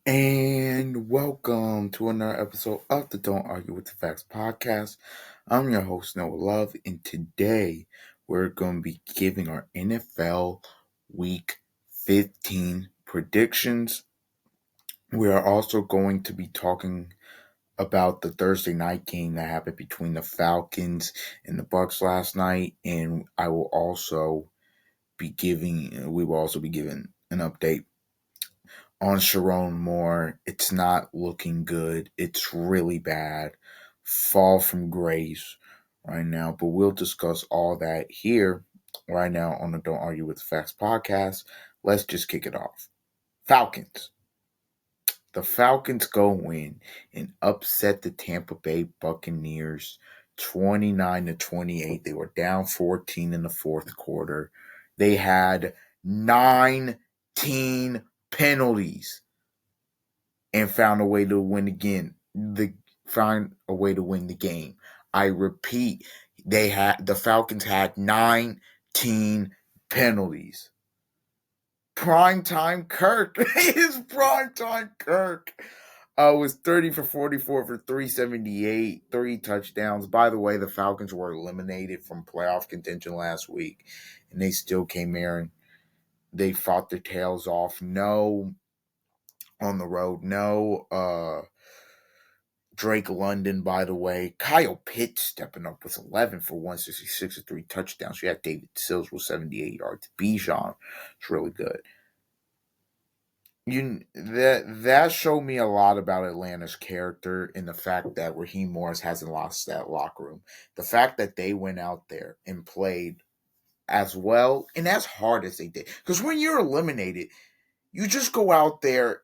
And welcome to another episode of the Don't Argue with the Facts podcast. I'm your host, Noah Love, and today we're going to be giving our NFL Week 15 predictions. We are also going to be talking about the Thursday night game that happened between the Falcons and the Bucks last night, and we will also be giving an update on Sharon Moore. It's not looking good. It's really bad. Fall from grace right now. But we'll discuss all that here right now on the Don't Argue with the Facts podcast. Let's just kick it off. Falcons. The Falcons go in and upset the Tampa Bay Buccaneers 29-28. They were down 14 in the fourth quarter. They had 19 penalties and found a way to win again. Find a way to win the game. I repeat, the Falcons had 19 penalties. Primetime Kirk. It is primetime Kirk. Was 30 for 44 for 378, 3 touchdowns. By the way, the Falcons were eliminated from playoff contention last week, and they still came here and they fought their tails off. No on the road. No Drake London, by the way. Kyle Pitts stepping up with 11 for 166 and 3 touchdowns. You had David Sills with 78 yards. Bijan is really good. That showed me a lot about Atlanta's character and the fact that Raheem Morris hasn't lost that locker room. The fact that they went out there and played as well and as hard as they did. Because when you're eliminated, you just go out there,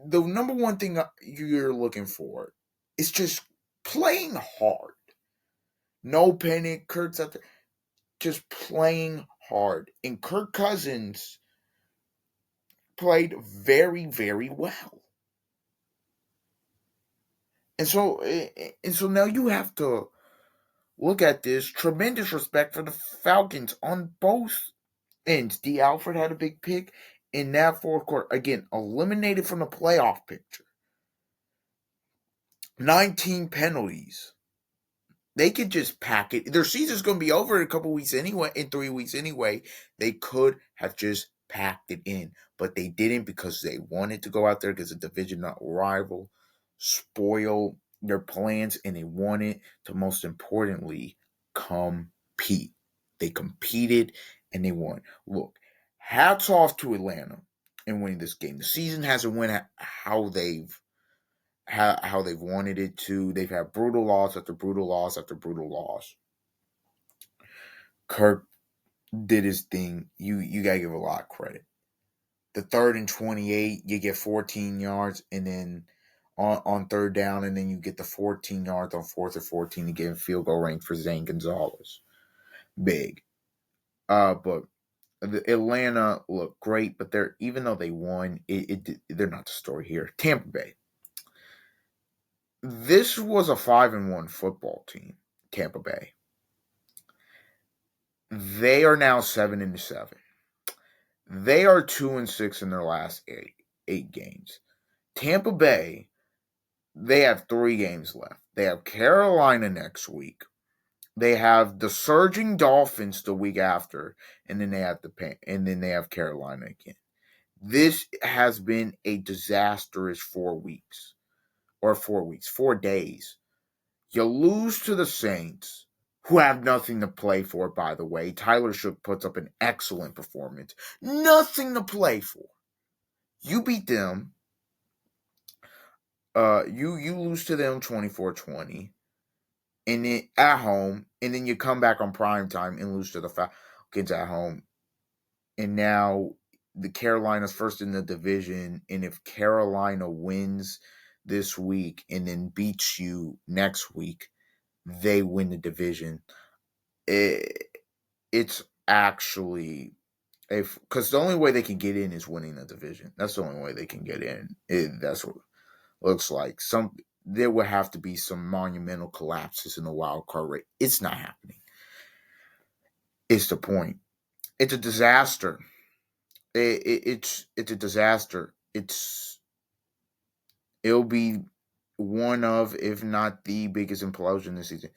the number one thing you're looking for is just playing hard. No panic. Kirk's out there just playing hard. And Kirk Cousins played very, very well. And so now you have to look at this. Tremendous respect for the Falcons on both ends. D. Alfred had a big pick in that fourth quarter. Again, eliminated from the playoff picture. 19 penalties. They could just pack it. Their season's going to be over in a couple weeks anyway, in 3 weeks anyway. They could have just packed it in, but they didn't because they wanted to go out there because a division rival spoil their plans, and they wanted to, most importantly, compete. They competed and they won. Look, hats off to Atlanta in winning this game. The season hasn't went how they've wanted it to. They've had brutal loss after brutal loss after brutal loss. Kirk did his thing. You gotta give a lot of credit. The 3rd and 28, you get 14 yards, and then on third down, and then you get the 14 yards on 4th or 14 to get a field goal range for Zane Gonzalez. Big. But Atlanta looked great, but even though they won, they're not the story here. Tampa Bay. This was a 5-1 football team, Tampa Bay. They are now 7-7. They are 2-6 in their last eight games. Tampa Bay, they have 3 games left. They have Carolina next week. They have the surging Dolphins the week after, and then they have Carolina again. This has been a disastrous 4 weeks. 4 days. You lose to the Saints, who have nothing to play for, by the way. Tyler Shook puts up an excellent performance. Nothing to play for. You beat them. You lose to them 24-20. And then at home. And then you come back on prime time and lose to the Falcons at home. And now the Carolina's first in the division. And if Carolina wins this week and then beats you next week, they win the division. It's actually because the only way they can get in is winning the division. That's the only way they can get in. That's what it looks like. There will have to be some monumental collapses in the wild card rate. It's not happening. It's the point. It's a disaster. It's a disaster. it'll be one of, if not the biggest implosion this season.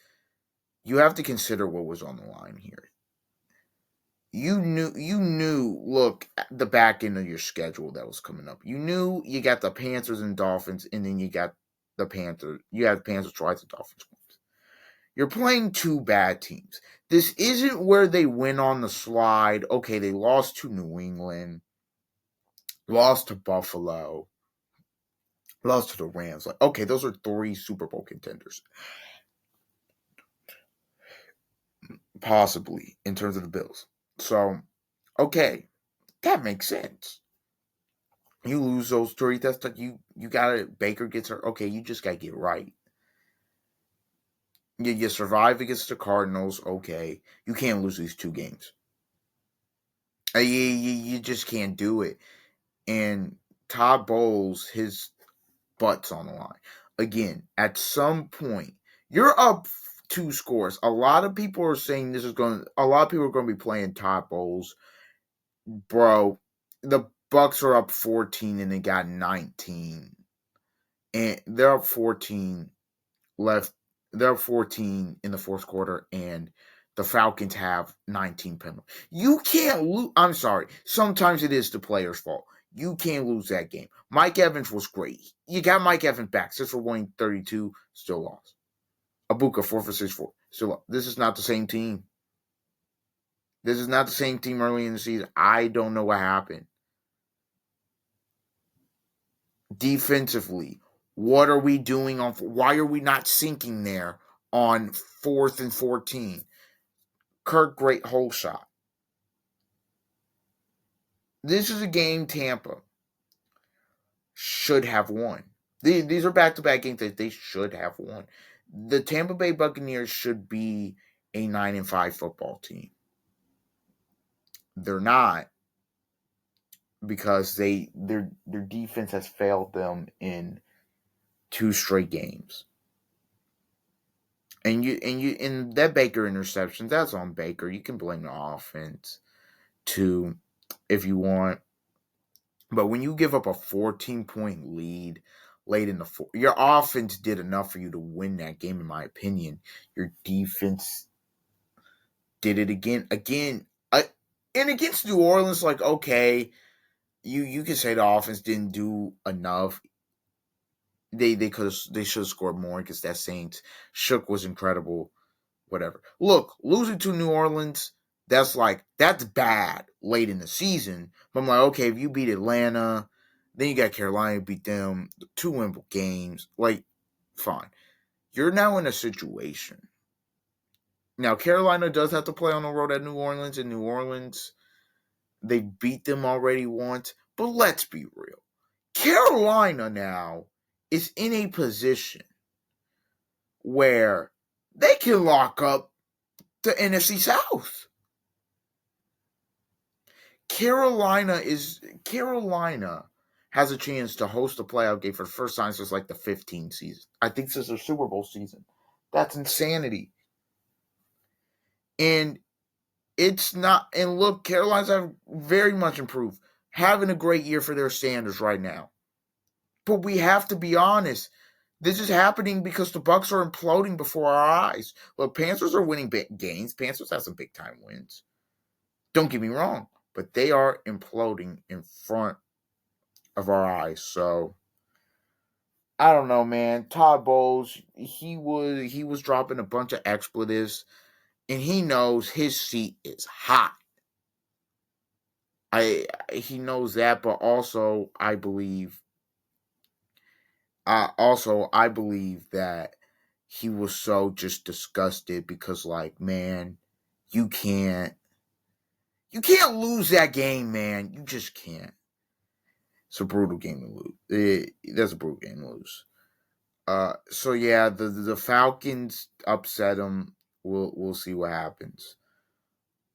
You have to consider what was on the line here. You knew, look, at the back end of your schedule that was coming up. You knew you got the Panthers and Dolphins, and then you got the Panthers. You had the Panthers twice, the Dolphins once. You're playing two bad teams. This isn't where they went on the slide. Okay, they lost to New England, lost to Buffalo, lost to the Rams. Like, okay, those are 3 Super Bowl contenders. Possibly, in terms of the Bills. So, okay, that makes sense. You lose those 3. That's like you gotta. Baker gets hurt. Okay, you just gotta get right. You survive against the Cardinals. Okay, you can't lose these 2 games. You just can't do it. And Todd Bowles, his butt's on the line. Again, at some point, you're up 2 scores. A lot of people are saying this is going. A lot of people are going to be playing Todd Bowles, bro. The Bucks are up 14 and they got 19, and they're up 14 left. They're up 14 in the fourth quarter, and the Falcons have 19 penalties. You can't lose. I'm sorry. Sometimes it is the player's fault. You can't lose that game. Mike Evans was great. You got Mike Evans back. 6 for 132, still lost. Abuka, 4 for 6-4, still lost. This is not the same team. This is not the same team early in the season. I don't know what happened. Defensively, what are we doing on? Why are we not sinking there on 4th and 14? Kirk, great hole shot. This is a game Tampa should have won. These are back-to-back games that they should have won. The Tampa Bay Buccaneers should be a 9-5 football team. They're not, because their defense has failed them in 2 straight games. And that Baker interception, that's on Baker. You can blame the offense too if you want. But when you give up a 14-point lead late in the fourth, your offense did enough for you to win that game, in my opinion. Your defense did it again. And against New Orleans, like, okay, you can say the offense didn't do enough. They should have scored more because that Saints Shook was incredible. Whatever. Look, losing to New Orleans, that's bad late in the season. But I'm like, okay, if you beat Atlanta, then you got Carolina, beat them, 2 winnable games, like, fine. You're now in a situation. Now, Carolina does have to play on the road at New Orleans. In New Orleans, they beat them already once. But let's be real. Carolina now is in a position where they can lock up the NFC South. Carolina has a chance to host a playoff game for the first time since like the 15th season. I think this is their Super Bowl season. That's insanity. And it's not. And look, Carolina's have very much improved, having a great year for their standards right now. But we have to be honest. This is happening because the Bucks are imploding before our eyes. Look, Panthers are winning big games. Panthers have some big time wins. Don't get me wrong, but they are imploding in front of our eyes. So I don't know, man. Todd Bowles, he was dropping a bunch of expletives, and he knows his seat is hot. He knows that, but also I believe that he was so just disgusted because, like, man, you can't lose that game, man. You just can't. It's a brutal game to lose. That's a brutal game to lose. So yeah, the Falcons upset them. We'll see what happens.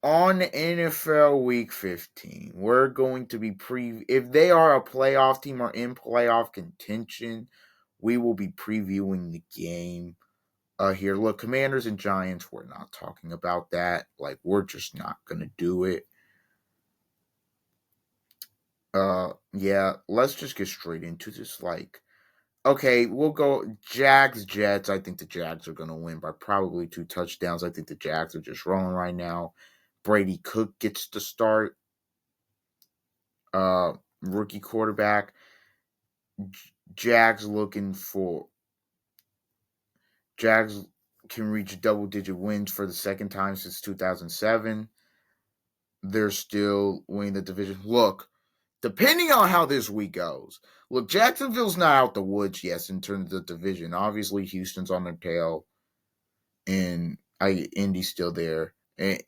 On NFL Week 15, we're going to be if they are a playoff team or in playoff contention, we will be previewing the game. Here, look, Commanders and Giants, we're not talking about that. Like, we're just not gonna do it. Yeah, let's just get straight into this. Okay, we'll go Jags, Jets. I think the Jags are going to win by probably 2 touchdowns. I think the Jags are just rolling right now. Brady Cook gets the start. Rookie quarterback. Jags looking for Jags can reach double digit wins for the second time since 2007. They're still winning the division. Look, depending on how this week goes, look, Jacksonville's not out the woods yet in terms of the division. Obviously, Houston's on their tail, and Indy's still there.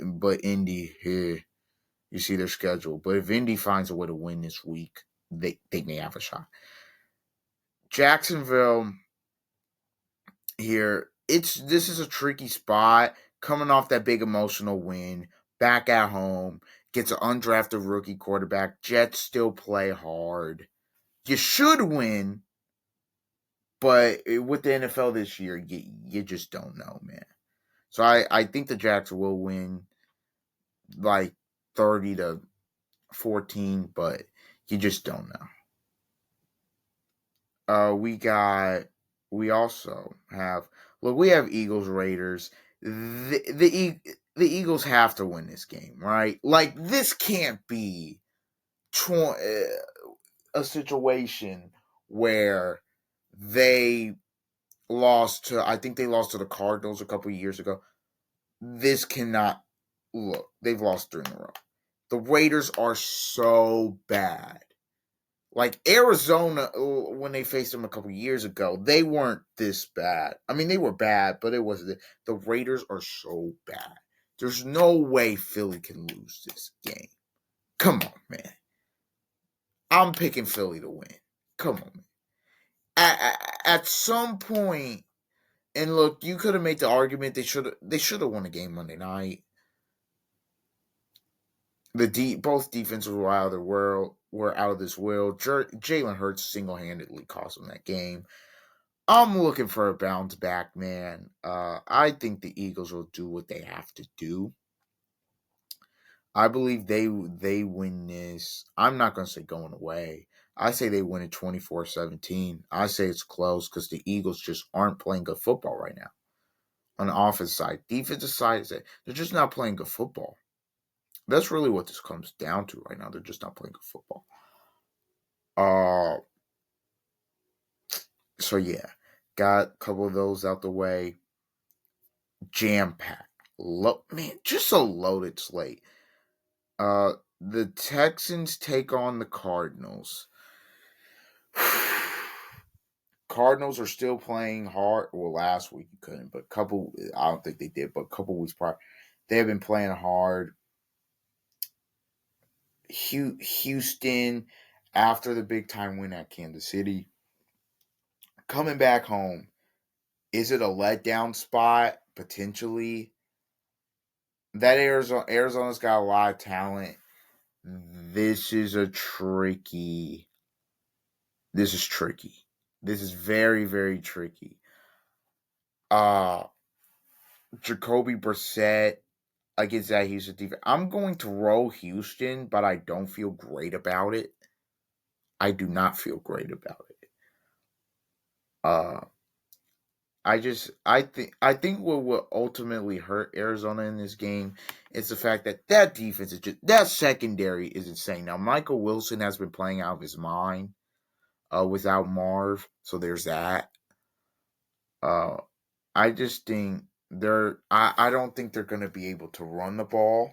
But Indy, you see their schedule. But if Indy finds a way to win this week, they may have a shot. Jacksonville here, this is a tricky spot coming off that big emotional win back at home. Gets an undrafted rookie quarterback. Jets still play hard. You should win, but with the NFL this year, you just don't know, man. So I think the Jacks will win like 30-14, but you just don't know. We also have we have Eagles Raiders. The Eagles have to win this game, right? Like this can't be a situation where they lost to. I think they lost to the Cardinals a couple of years ago. This cannot look. They've lost 3 in a row. The Raiders are so bad. Like Arizona, when they faced them a couple years ago, they weren't this bad. I mean, they were bad, but it wasn't. The Raiders are so bad. There's no way Philly can lose this game. Come on, man. I'm picking Philly to win. Come on, man. At some point, and look, you could have made the argument they should have won a game Monday night. Both defenses were out of the world. Were out of this world. Jalen Hurts single handedly cost them that game. I'm looking for a bounce back, man. I think the Eagles will do what they have to do. I believe they win this. I'm not going to say going away. I say they win it 24-17. I say it's close because the Eagles just aren't playing good football right now. On the offensive side. Defensive side, they're just not playing good football. That's really what this comes down to right now. They're just not playing good football. So yeah, got a couple of those out the way. Jam packed. Man, just so loaded slate. The Texans take on the Cardinals. Cardinals are still playing hard. Well, last week you couldn't, but I don't think they did, but a couple weeks prior, they have been playing hard. Houston, after the big time win at Kansas City, coming back home, is it a letdown spot? Potentially. That Arizona's got a lot of talent. This is tricky. This is tricky. This is very, very tricky. Jacoby Brissett against that Houston defense. I'm going to roll Houston, but I don't feel great about it. I do not feel great about it. I think what will ultimately hurt Arizona in this game is the fact that defense is that secondary is insane. Now Michael Wilson has been playing out of his mind without Marv, so there's that. I just think I don't think they're going to be able to run the ball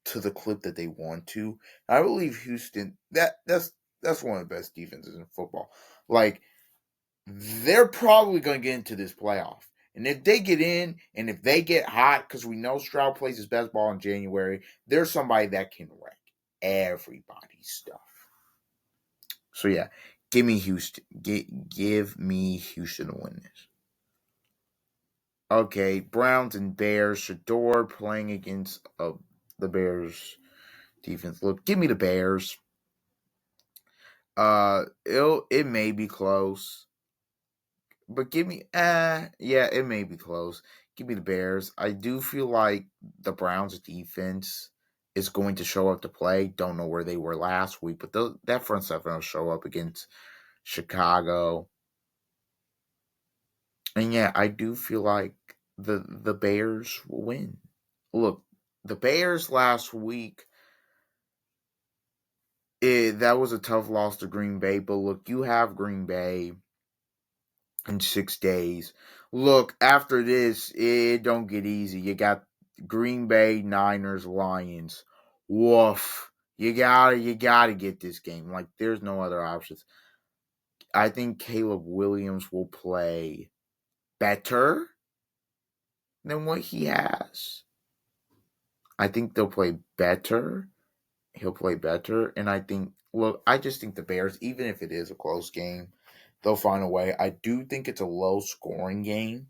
to the clip that they want to. I believe Houston that's one of the best defenses in football. Like they're probably going to get into this playoff. And if they get in and if they get hot, because we know Stroud plays his best ball in January, there's somebody that can wreck everybody's stuff. So yeah, give me Houston. Give me Houston to win this. Okay, Browns and Bears. Shador playing against the Bears defense. Look, give me the Bears. It may be close. But give me, yeah, it may be close. Give me the Bears. I do feel like the Browns' defense is going to show up to play. Don't know where they were last week, but that front seven will show up against Chicago. And yeah, I do feel like the Bears will win. Look, the Bears last week, that was a tough loss to Green Bay, but look, you have Green Bay in 6 days. Look, after this, it don't get easy. You got Green Bay, Niners, Lions. Woof. You gotta get this game. Like, there's no other options. I think Caleb Williams will play better than what he has. I think they'll play better. He'll play better. And I just think the Bears, even if it is a close game, they'll find a way. I do think it's a low scoring game.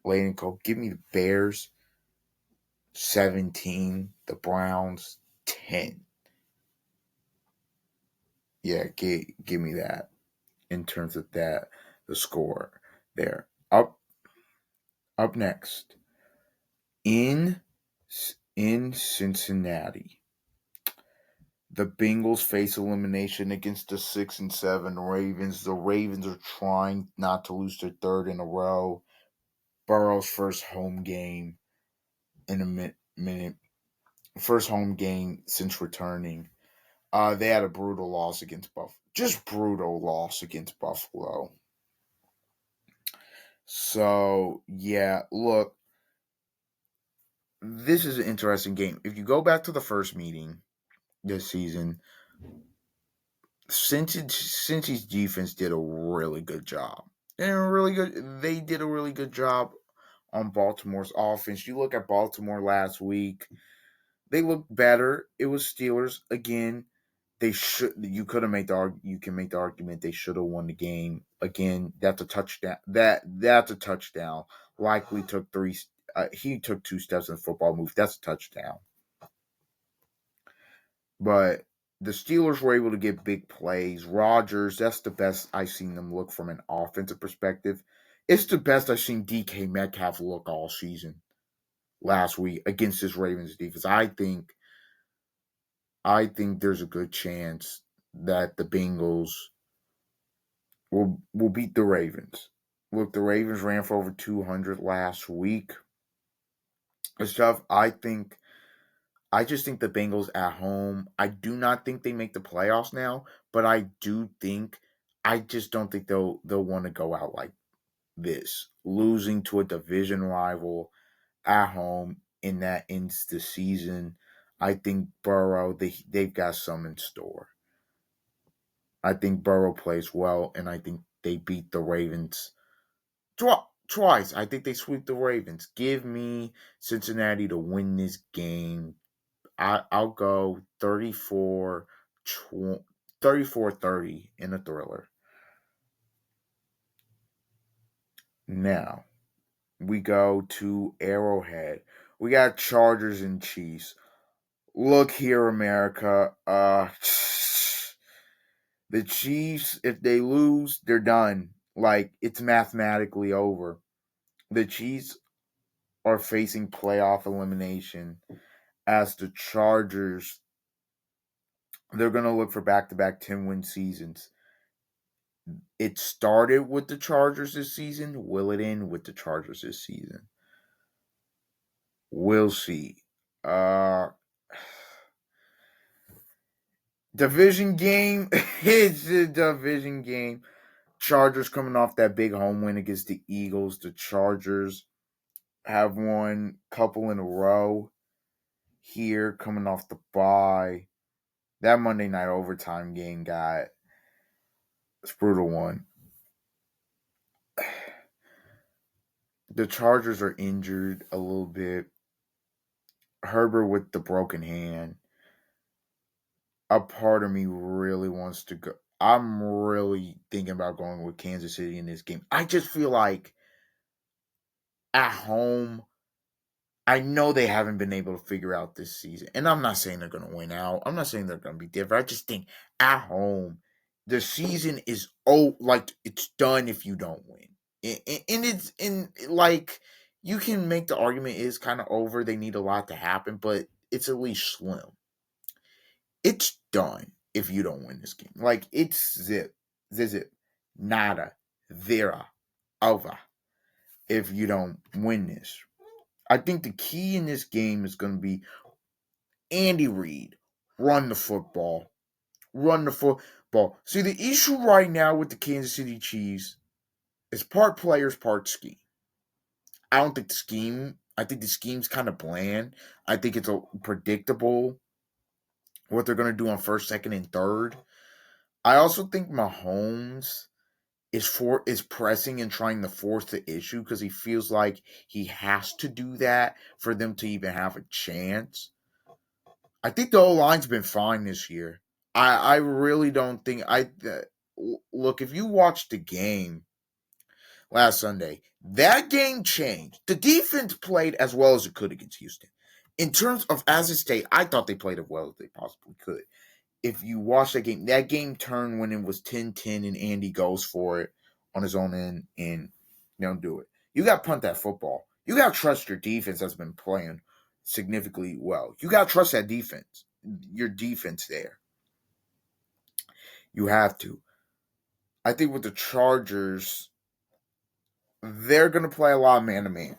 Layden Cole, give me the Bears 17, the Browns 10. Yeah, give me that in terms of the score there. Up next in Cincinnati, the Bengals face elimination against the 6-7 Ravens. The Ravens are trying not to lose their third in a row. Burrow's first home game in a minute. First home game since returning. They had a brutal loss against Buffalo. Just brutal loss against Buffalo. So, yeah, look, this is an interesting game. If you go back to the first meeting this season, Cincy's defense did a really good job. They did a really good job on Baltimore's offense. You look at Baltimore last week, they looked better. It was Steelers again. You can make the argument they should have won the game. Again, that's a touchdown. That's a touchdown. Likely took three. He took 2 steps in the football move. That's a touchdown. But the Steelers were able to get big plays. Rodgers, that's the best I've seen them look from an offensive perspective. It's the best I've seen DK Metcalf look all season last week against this Ravens defense. I think there's a good chance that the Bengals will beat the Ravens. Look, the Ravens ran for over 200 last week. It's tough. I just think the Bengals at home. I do not think they make the playoffs now, but I just don't think they'll want to go out like this, losing to a division rival at home in that ends the season. I think Burrow, they've got some in store. I think Burrow plays well, and I think they beat the Ravens twice. I think they sweep the Ravens. Give me Cincinnati to win this game. I'll go 34-30 in a thriller. Now, we go to Arrowhead. We got Chargers and Chiefs. Look here, America. The Chiefs, if they lose, they're done. Like, it's mathematically over. The Chiefs are facing playoff elimination as the Chargers, they're going to look for back-to-back 10-win seasons. It started with the Chargers this season. Will it end with the Chargers this season? We'll see. Division game. It's a division game. Chargers coming off that big home win against the Eagles. The Chargers have won a couple in a row here coming off the bye. That Monday night overtime game it's brutal one. The Chargers are injured a little bit. Herbert with the broken hand. A part of me really wants to go. I'm really thinking about going with Kansas City in this game. I just feel like at home, I know they haven't been able to figure out this season. And I'm not saying they're going to win out. I'm not saying they're going to be different. I just think at home, the season is like it's done if you don't win. And it's in like you can make the argument is kind of over. They need a lot to happen, but it's at least slim. It's done if you don't win this game. Like, it's zip, nada, vera, over if you don't win this. I think the key in this game is going to be Andy Reid, run the football. Run the football. See, the issue right now with the Kansas City Chiefs is part players, part scheme. I don't think the scheme. I think the scheme's kind of bland. I think it's predictable what they're going to do on first, second, and third. I also think Mahomes is pressing and trying to force the issue because he feels like he has to do that for them to even have a chance. I think the O line's been fine this year. I really don't think look, if you watch the game last Sunday, that game changed. The defense played as well as it could against Houston. In terms of as a state, I thought they played as well as they possibly could. If you watch that game turned when it was 10-10 and Andy goes for it on his own end and they don't do it. You got to punt that football. You got to trust your defense that's been playing significantly well. You got to trust that defense, your defense there. You have to. I think with the Chargers, they're going to play a lot of man-to-man.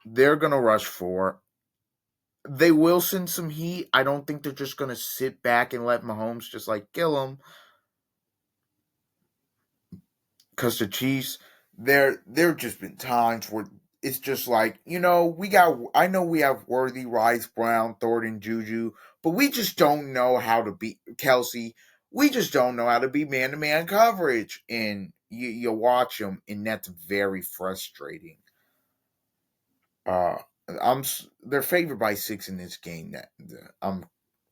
They're going to rush for. They will send some heat. I don't think they're just going to sit back and let Mahomes just like kill him. Because the Chiefs, there just been times where it's just like, I know we have Worthy, Rice, Brown, Thornton, Juju, but we just don't know how to beat Kelsey. We just don't know how to beat man-to-man coverage. And you watch them, and that's very frustrating. They're favored by 6 in this game. I'm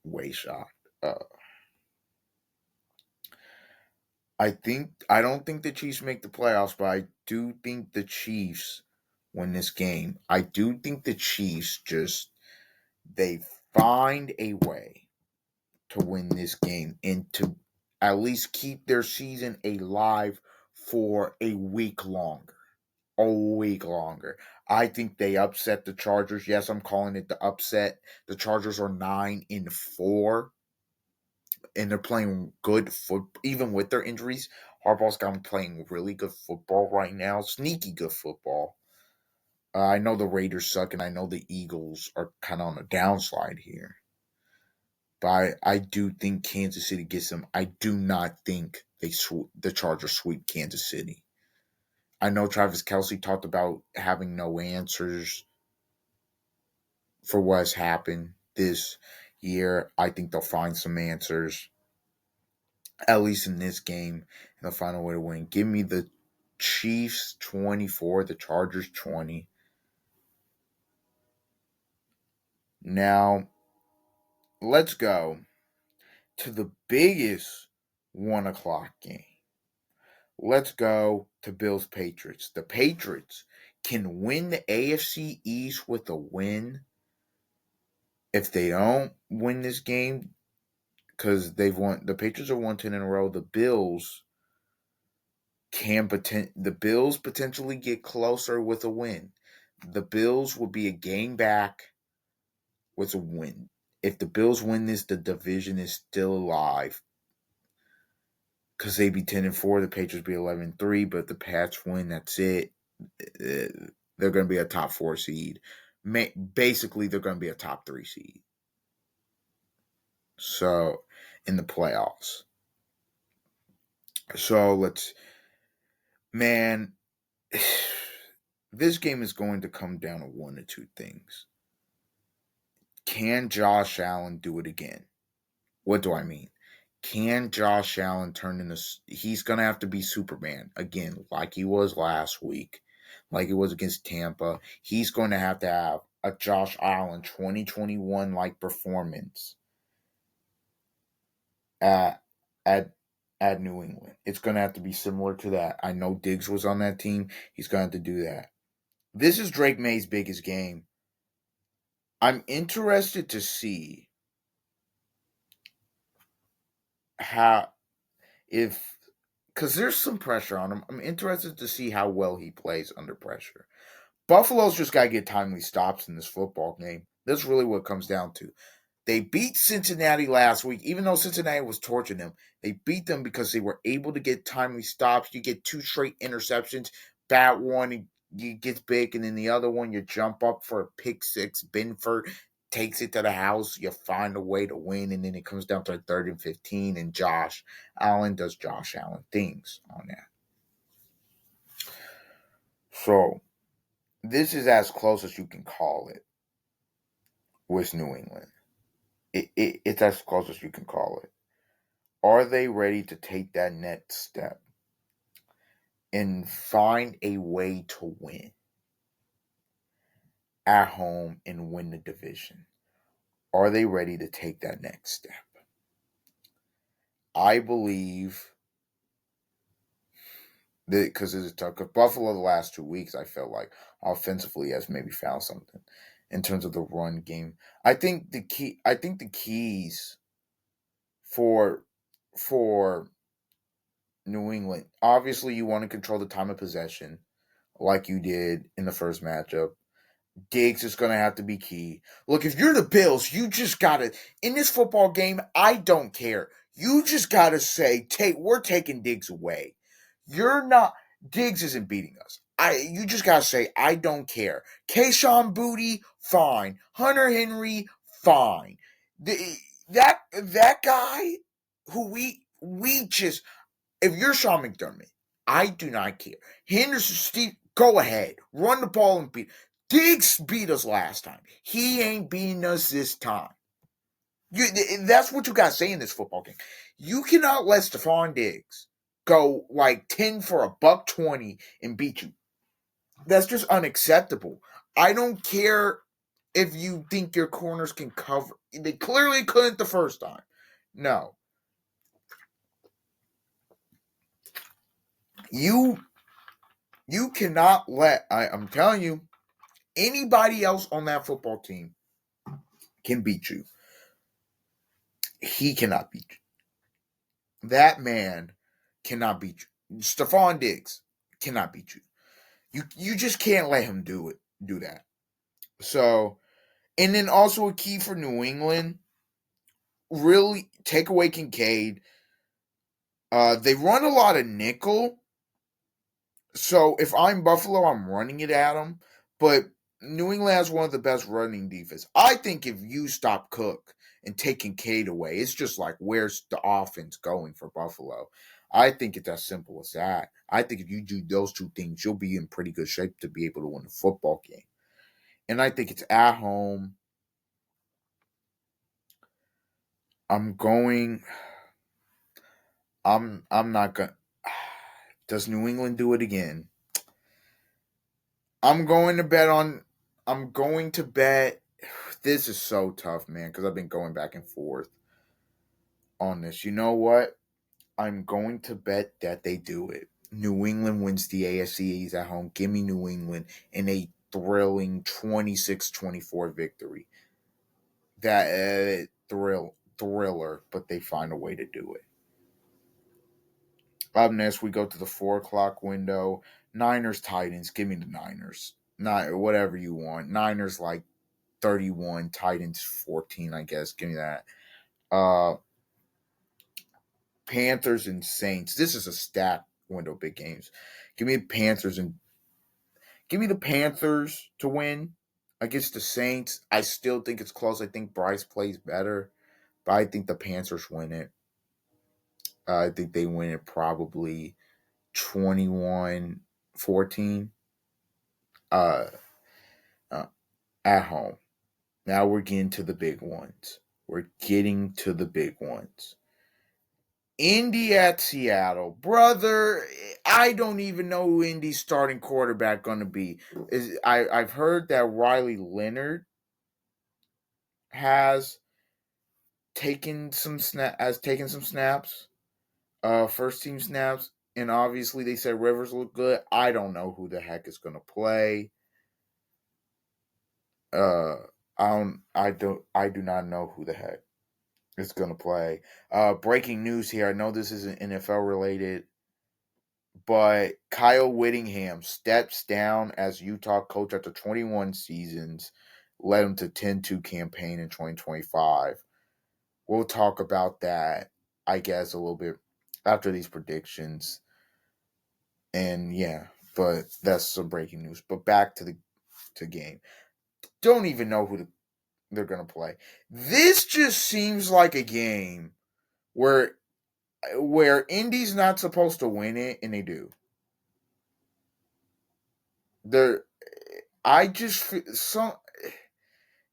way shocked. I don't think the Chiefs make the playoffs, but I do think the Chiefs win this game. I do think the Chiefs they find a way to win this game and to at least keep their season alive for a week longer. A week longer. I think they upset the Chargers. Yes, I'm calling it the upset. The Chargers are 9-4. And they're playing good football, even with their injuries. Harbaugh's got them playing really good football right now, sneaky good football. I know the Raiders suck, and I know the Eagles are kind of on a downslide here. But I do think Kansas City gets them. I do not think the Chargers sweep Kansas City. I know Travis Kelce talked about having no answers for what has happened this year. I think they'll find some answers, at least in this game, and they'll find a way to win. Give me the Chiefs 24, the Chargers 20. Now, let's go to the biggest 1 o'clock game. Let's go to Bills Patriots. The Patriots can win the AFC East with a win. If they don't win this game, because the Patriots are 1-10 in a row, the Bills potentially get closer with a win. The Bills will be a game back with a win. If the Bills win this, the division is still alive. Because they'd be 10-4, the Patriots be 11-3, but if the Pats win, that's it. They're going to be a top 4 seed. Basically, they're going to be a top 3 seed. So, in the playoffs. So, man, this game is going to come down to one of two things. Can Josh Allen do it again? What do I mean? Can Josh Allen turn into... He's going to have to be Superman again, like he was last week, like he was against Tampa. He's going to have a Josh Allen 2021-like performance at New England. It's going to have to be similar to that. I know Diggs was on that team. He's going to have to do that. This is Drake May's biggest game. I'm interested to see how, if, because there's some pressure on him. I'm interested to see how well he plays under pressure. Buffalo's just got to get timely stops in this football game. That's really what it comes down to. They beat Cincinnati last week, even though Cincinnati was torching them. They beat them because they were able to get timely stops. You get 2 straight interceptions. That one, you get big, and then the other one, you jump up for a pick six. Benford takes it to the house. You find a way to win, and then it comes down to a 3rd and 15, and Josh Allen does Josh Allen things on that. So, this is as close as you can call it with New England. It's as close as you can call it. Are they ready to take that next step and find a way to win at home and win the division? Are they ready to take that next step? I believe that because it's tough. Because Buffalo, the last 2 weeks, I felt like offensively has maybe found something in terms of the run game. I think the keys for for New England. Obviously, you want to control the time of possession, like you did in the first matchup. Diggs is going to have to be key. Look, if you're the Bills, you just got to, in this football game, I don't care. You just got to say, we're taking Diggs away. You're not, Diggs isn't beating us. You just got to say, I don't care. Kayshawn Booty, fine. Hunter Henry, fine. That guy who we just, if you're Sean McDermott, I do not care. Henderson, Steve, go ahead. Run the ball and beat. Diggs beat us last time. He ain't beating us this time. That's what you got to say in this football game. You cannot let Stephon Diggs go like 10 for $120 and beat you. That's just unacceptable. I don't care if you think your corners can cover. They clearly couldn't the first time. No. You cannot let, I'm telling you, anybody else on that football team can beat you. He cannot beat you. That man cannot beat you. Stephon Diggs cannot beat you. You just can't let him do that. So, and then also a key for New England, really take away Kincaid. They run a lot of nickel. So if I'm Buffalo, I'm running it at them. But New England has one of the best running defense. I think if you stop Cook and take Kincaid away, it's just like, where's the offense going for Buffalo? I think it's as simple as that. I think if you do those two things, you'll be in pretty good shape to be able to win a football game. And I think it's at home. I'm going. I'm not gonna. Does New England do it again? I'm going to bet on. I'm going to bet. This is so tough, man, because I've been going back and forth on this. You know what? I'm going to bet that they do it. New England wins the AFC East at home. Give me New England in a thrilling 26-24 victory. That thriller, but they find a way to do it. Up next, we go to the 4 o'clock window. Niners, Titans. Give me the Niners. Not whatever you want. Niners like 31, Titans 14, I guess. Give me that. Panthers and Saints. This is a stat window, big games. Give me the Panthers to win against the Saints. I still think it's close. I think Bryce plays better, but I think the Panthers win it. I think they win it probably 21-14 uh, uh, at home. Now we're getting to the big ones. Indy at Seattle. Brother, I don't even know who Indy's starting quarterback going to be. I've heard that Riley Leonard has taken some snaps, first team snaps, and obviously they said Rivers looked good. I don't know who the heck is going to play. I do not know who the heck is going to play. Breaking news here. I know this isn't NFL related. But Kyle Whittingham steps down as Utah coach after 21 seasons, led him to 10-2 campaign in 2025. We'll talk about that, I guess, a little bit after these predictions. And yeah, but that's some breaking news. But back to the game. Don't even know they're gonna play. This just seems like a game where Indy's not supposed to win it, and they do. They're I just feel some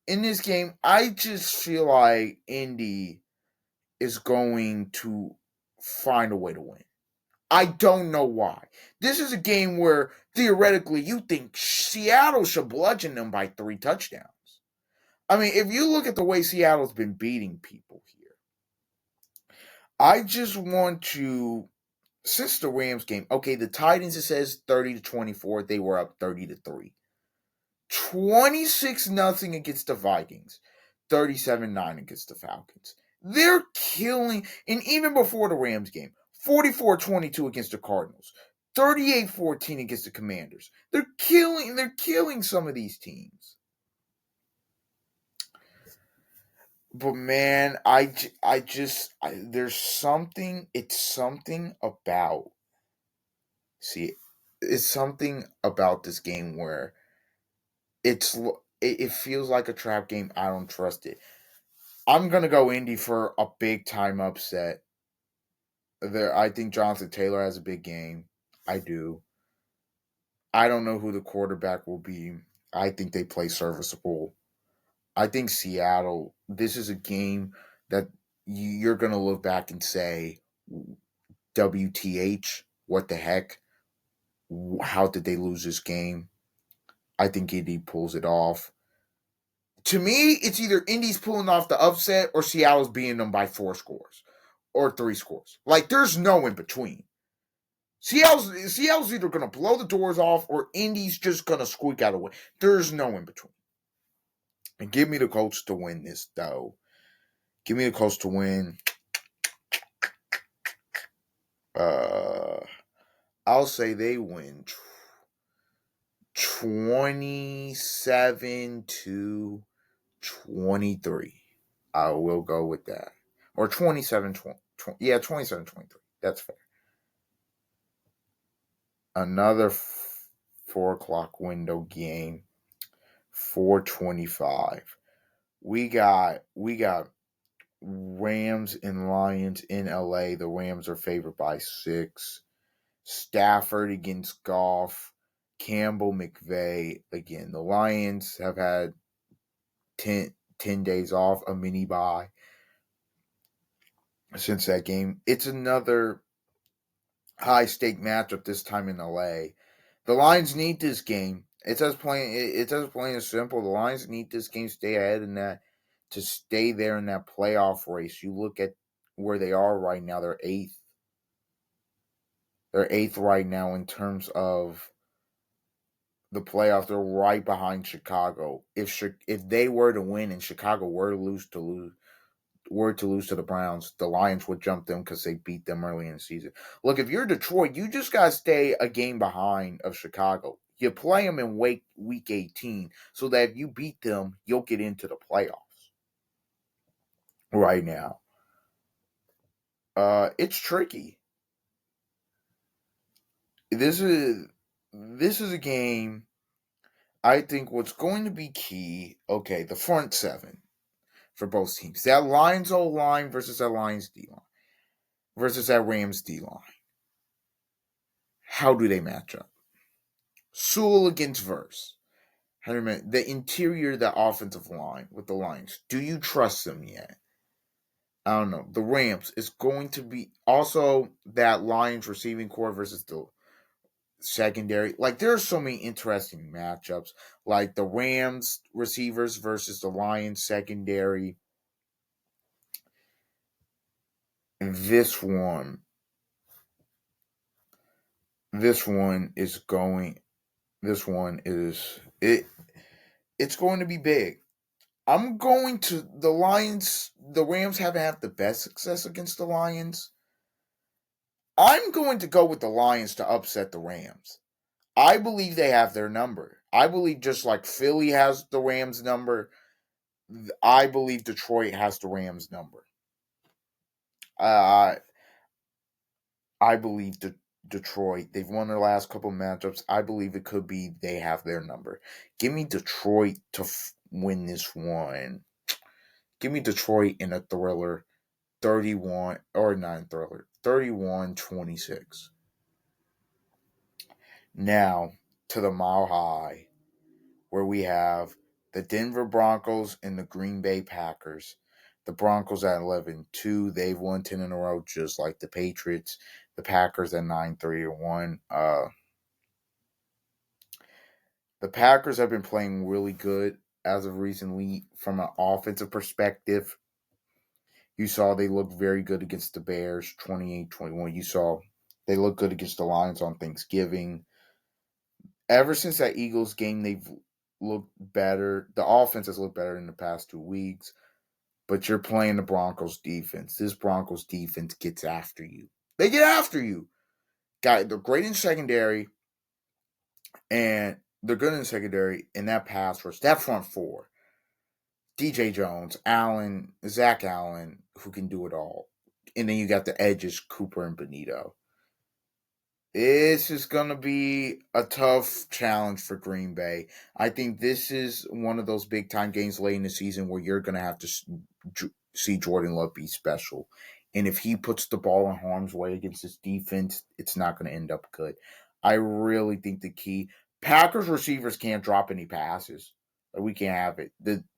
in this game. I just feel like Indy is going to find a way to win. I don't know why. This is a game where theoretically you think Seattle should bludgeon them by 3 touchdowns. I mean, if you look at the way Seattle's been beating people here, I just want to since the Rams game, okay, the Titans it says 30-24, they were up 30-3. 26-0 against the Vikings, 37-9 against the Falcons. They're killing, and even before the Rams game, 44-22 against the Cardinals, 38-14 against the Commanders. They're killing some of these teams. But man, there's something, it's something about, see, it's something about this game where it feels like a trap game. I don't trust it. I'm gonna go Indy for a big time upset. I think Jonathan Taylor has a big game. I do. I don't know who the quarterback will be. I think they play serviceable. I think Seattle. This is a game that you're gonna look back and say, "WTH? What the heck? How did they lose this game?" I think Indy pulls it off. To me, it's either Indy's pulling off the upset or Seattle's beating them by 4 scores or 3 scores. Like, there's no in between. Seattle's either going to blow the doors off or Indy's just going to squeak out a win. There's no in between. And give me the Colts to win this, though. Give me the Colts to win. I'll say they win 27-23. I will go with that. Or 27-20. Yeah, 27-23. That's fair. Another 4 o'clock window game. 4:25. We got Rams and Lions in LA. The Rams are favored by 6. Stafford against Goff. Campbell McVay again. The Lions have had 10 days off, a mini bye since that game. It's another high stake matchup this time in LA. The Lions need this game. It says plain and simple. The Lions need this game to stay ahead in that, to stay there in that playoff race. You look at where they are right now. They're 8th. They're 8th right now in terms of the playoffs. They're right behind Chicago. If they were to win and Chicago were to lose to the Browns, the Lions would jump them because they beat them early in the season. Look, if you're Detroit, you just got to stay a game behind of Chicago. You play them in week 18 so that if you beat them, you'll get into the playoffs. Right now, it's tricky. This is a game. I think what's going to be key. Okay, the front 7 for both teams. That Lions O line versus that Lions D line versus that Rams D line. How do they match up? Sewell against Verse. The interior of the offensive line with the Lions. Do you trust them yet? I don't know. The Rams is going to be also that Lions receiving core versus the secondary. Like, there are so many interesting matchups. Like the Rams receivers versus the Lions secondary. And this one is going. This one is it. It's going to be big. I'm going to the Lions. The Rams haven't had the best success against the Lions. I'm going to go with the Lions to upset the Rams. I believe they have their number. I believe just like Philly has the Rams number, I believe Detroit has the Rams number. Uh, I believe Detroit. They've won their last couple matchups. I believe it could be they have their number. Give me Detroit to win this one. Give me Detroit in a thriller, 31 or not thriller, 31-26. Now to the Mile High, where we have the Denver Broncos and the Green Bay Packers. The Broncos at 11-2. They've won 10 in a row, just like the Patriots. The Packers at 9-3-1. The Packers have been playing really good as of recently from an offensive perspective. You saw they looked very good against the Bears, 28-21. You saw they looked good against the Lions on Thanksgiving. Ever since that Eagles game, they've looked better. The offense has looked better in the past 2 weeks. But you're playing the Broncos defense. This Broncos defense gets after you. They get after you. They're great in secondary, and they're good in secondary in that pass rush. That front four. DJ Jones, Allen, Zach Allen, who can do it all. And then you got the edges, Cooper and Benito. This is going to be a tough challenge for Green Bay. I think this is one of those big time games late in the season where you're going to have to see Jordan Love be special. And if he puts the ball in harm's way against this defense, it's not going to end up good. I really think the key Packers receivers can't drop any passes. We can't have it.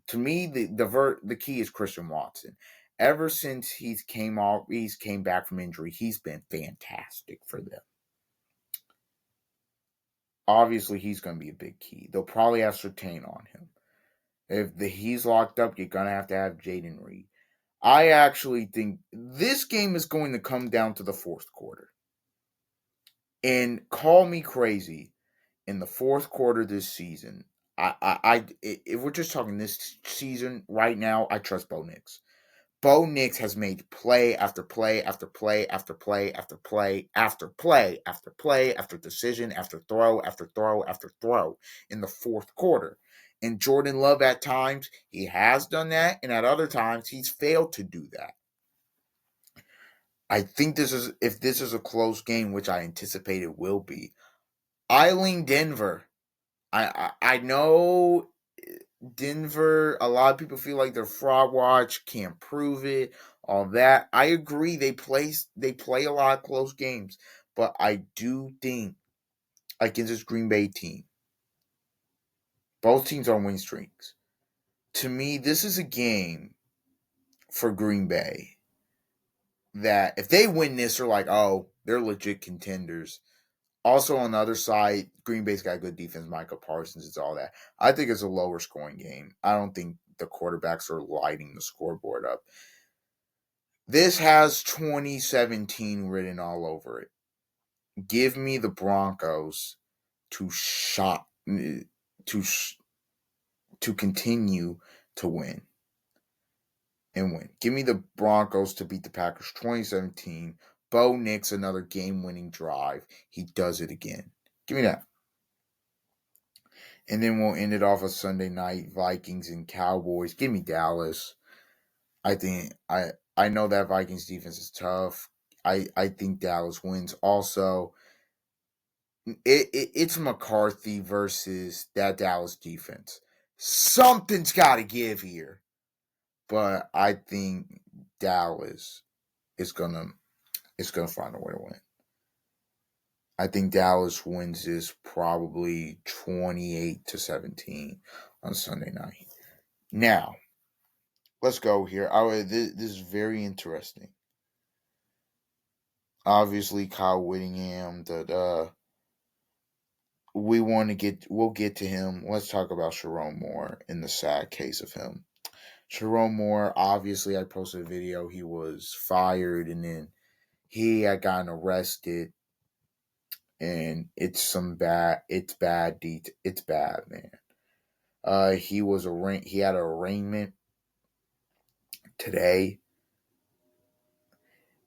To me, the key is Christian Watson. Ever since he's came back from injury, he's been fantastic for them. Obviously, he's going to be a big key. They'll probably have Surtain on him. If he's locked up, you're going to have Jaden Reed. I actually think this game is going to come down to the fourth quarter. And call me crazy, in the fourth quarter this season, if we're just talking this season right now, I trust Bo Nix. Bo Nix has made play after play after play after play after play after play after play after decision after throw after throw after throw in the fourth quarter. And Jordan Love at times, he has done that, and at other times, he's failed to do that. I think if this is a close game, which I anticipate it will be, I lean Denver. I know Denver, a lot of people feel like they're fraud watch, can't prove it, all that. I agree they play a lot of close games, but I do think against this Green Bay team, both teams are on win streaks. To me, this is a game for Green Bay that if they win this, they're like, oh, they're legit contenders. Also, on the other side, Green Bay's got good defense. Micah Parsons, it's all that. I think it's a lower scoring game. I don't think the quarterbacks are lighting the scoreboard up. This has 2017 written all over it. Give me the Broncos to continue to win and win. Give me the Broncos to beat the Packers 2017. Bo Nix another game-winning drive. He does it again. Give me that. And then we'll end it off a Sunday night, Vikings and Cowboys. Give me Dallas. I know that Vikings defense is tough. I think Dallas wins. Also, it's McCarthy versus that Dallas defense. Something's got to give here. But I think Dallas is gonna find a way to win. I think Dallas wins this probably 28-17 on Sunday night. Now, let's go here. This is very interesting. Obviously, Kyle Whittingham. We'll get to him. Let's talk about Sharon Moore in the sad case of him. Sharon Moore, obviously, I posted a video. He was fired, and then he had gotten arrested. And it's bad, man. He had an arraignment today.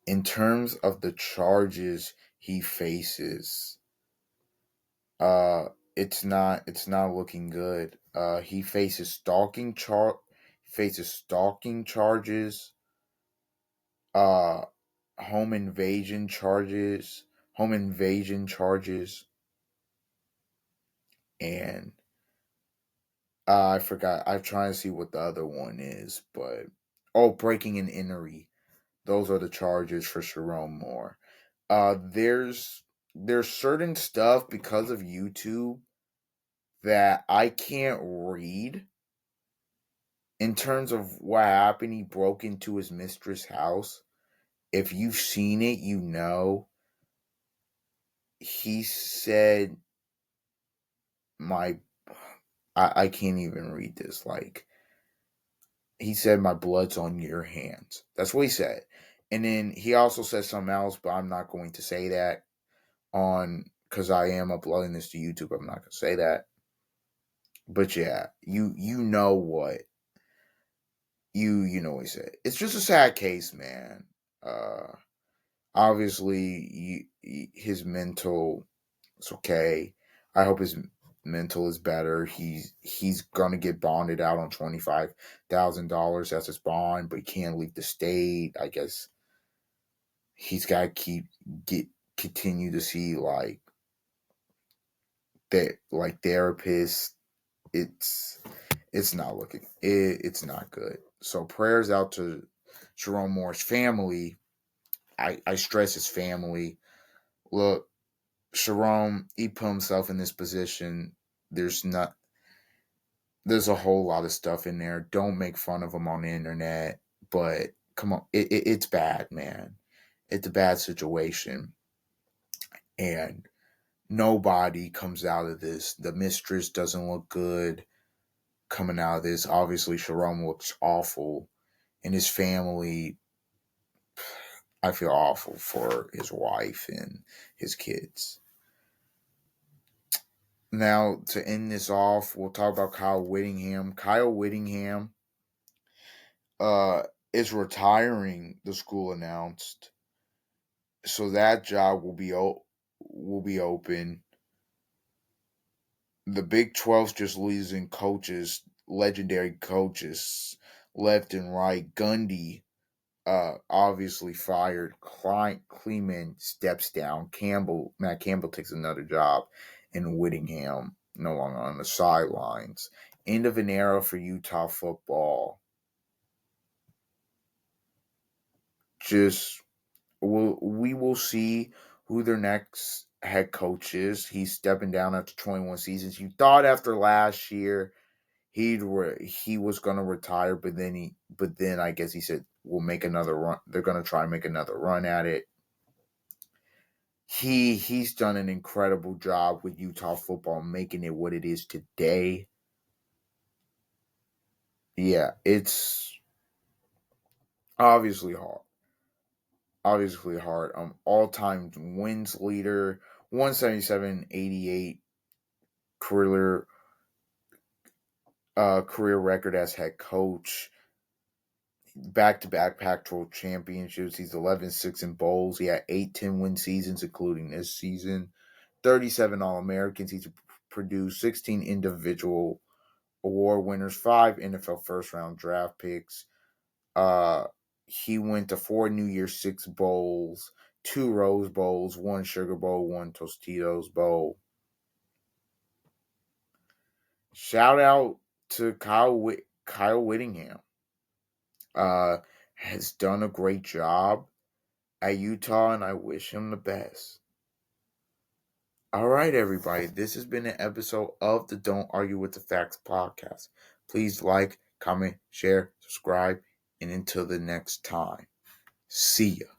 in terms of the charges he faces, it's not looking good. He faces stalking charges, uh home invasion charges, and I forgot. I'm trying to see what the other one is, but breaking and entry. Those are the charges for Sharon Moore. There's certain stuff because of YouTube that I can't read in terms of what happened. He broke into his mistress' house. If you've seen it, you know. He said, "My, I can't even read this." Like he said, "My blood's on your hands." That's what he said. And then he also said something else, but I'm not going to say that on because I am uploading this to YouTube. I'm not going to say that. But yeah, you know what you know what he said. It's just a sad case, man. Uh, obviously, his mental is okay. I hope his mental is better. He's gonna get bonded out on $25,000. That's his bond, but he can't leave the state. I guess he's got to get continue to see like therapists. It's not looking it's not good. So prayers out to Jerome Moore's family. I stress his family. Look, Jerome, he put himself in this position. There's not there's a whole lot of stuff in there. Don't make fun of him on the internet. But come on, it's bad, man. It's a bad situation. And nobody comes out of this. The mistress doesn't look good coming out of this. Obviously, Sharon looks awful. And his family, I feel awful for his wife and his kids. Now, to end this off, we'll talk about Kyle Whittingham. Kyle Whittingham uh, is retiring, the school announced. So that job will be open. The Big 12's just losing coaches, legendary coaches, left and right. Gundy obviously fired. Kleeman steps down. Matt Campbell takes another job, and Whittingham no longer on the sidelines. End of an era for Utah football. Just we will see who their next head coach is. He's stepping down after 21 seasons. You thought after last year he was going to retire, but then I guess he said we'll make another run. They're going to try and make another run at it. He's done an incredible job with Utah football, making it what it is today. Yeah, it's obviously hard. Obviously hard. All-time wins leader, 177-88 career career record as head coach. Back-to-back Pac-12 championships. He's 11-6 in bowls. He had 8 10-win seasons, including this season. 37 All-Americans. He's produced 16 individual award winners, 5 NFL first-round draft picks. He went to 4 New Year's Six bowls, 2 Rose Bowls, 1 Sugar Bowl, 1 Tostitos Bowl. Shout out to Kyle Whittingham. Has done a great job at Utah, and I wish him the best. All right, everybody. This has been an episode of the Don't Argue with the Facts podcast. Please like, comment, share, subscribe, and until the next time, see ya.